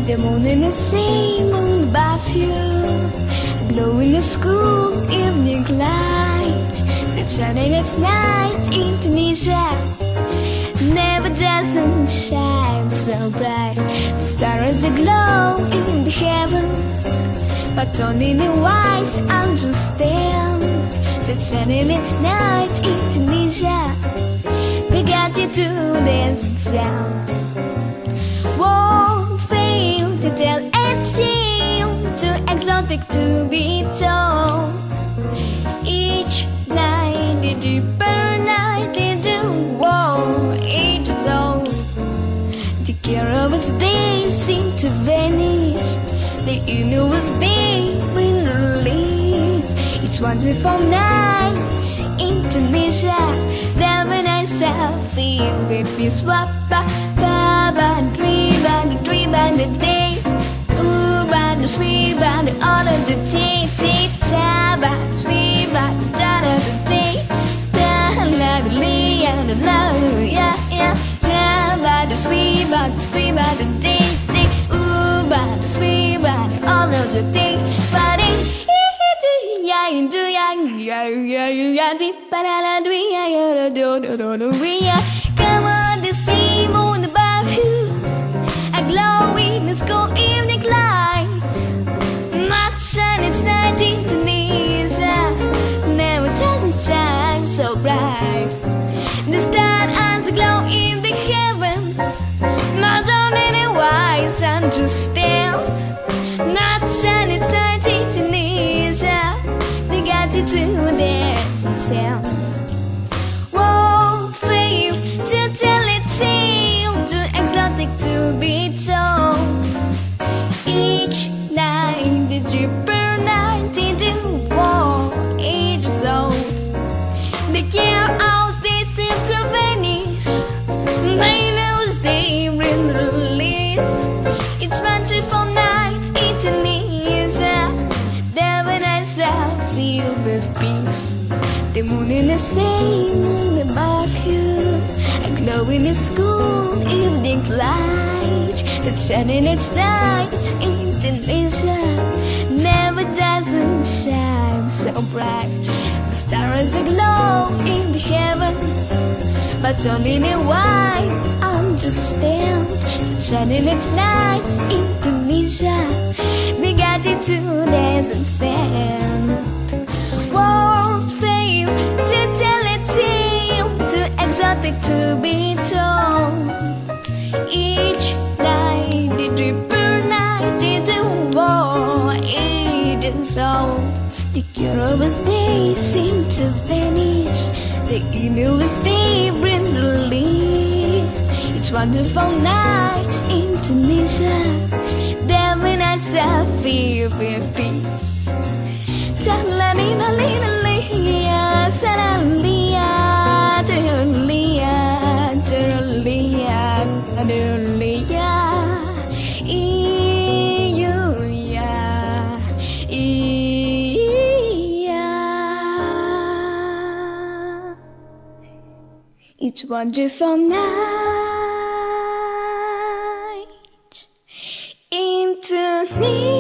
The moon in the sea, moon above you, glowing the school evening light. The shining at night in Tunisia never doesn't shine so bright. The stars aglow in the heavens, but only in the white understand. The shining at night in Tunisia, they got you to dance and sound. Won't fail to tell and seem too exotic to be told. Each night, the deeper night, the war each is old. The careless days seem to vanish, the universe day will release. Each wonderful night in Tunisia, there when I feel with peace. Dream by the day, ooh, by the sweet, by the all of the day, by the sweet, by the all of the day, yeah, by the sweet, by the day, ooh, by the sweet, by the all of the day, by the come on, the sea moon above you, a glowing the school evening light. Not shine, it's night in Tunisia, never does it shine so bright. The stars glow in the heavens, not only the wise understand. Not shine, it's night in Tunisia, they got you to dance and sound. Won't fail to tell a tale too exotic to be told. Each night, the deeper night into war ages old. The care hours they seem to vanish, they lose they will release. It's wonderful night in Tunisia, there when I feel with peace. The moon in the sea, moon above you, a glow in the school evening light. The shining its night in Tunisia never doesn't shine so bright. The stars aglow in the heavens, but only the wise understand. The shining its night in Tunisia, they got you to dance and stand. Won't fail to tell a tale too exotic to be told. Each night, the deeper night, the war ages old. The curious days seem to vanish, the universe day bring release. Each wonderful night in Tunisia, there when I feel with peace. Each wonderful night in Tunisia.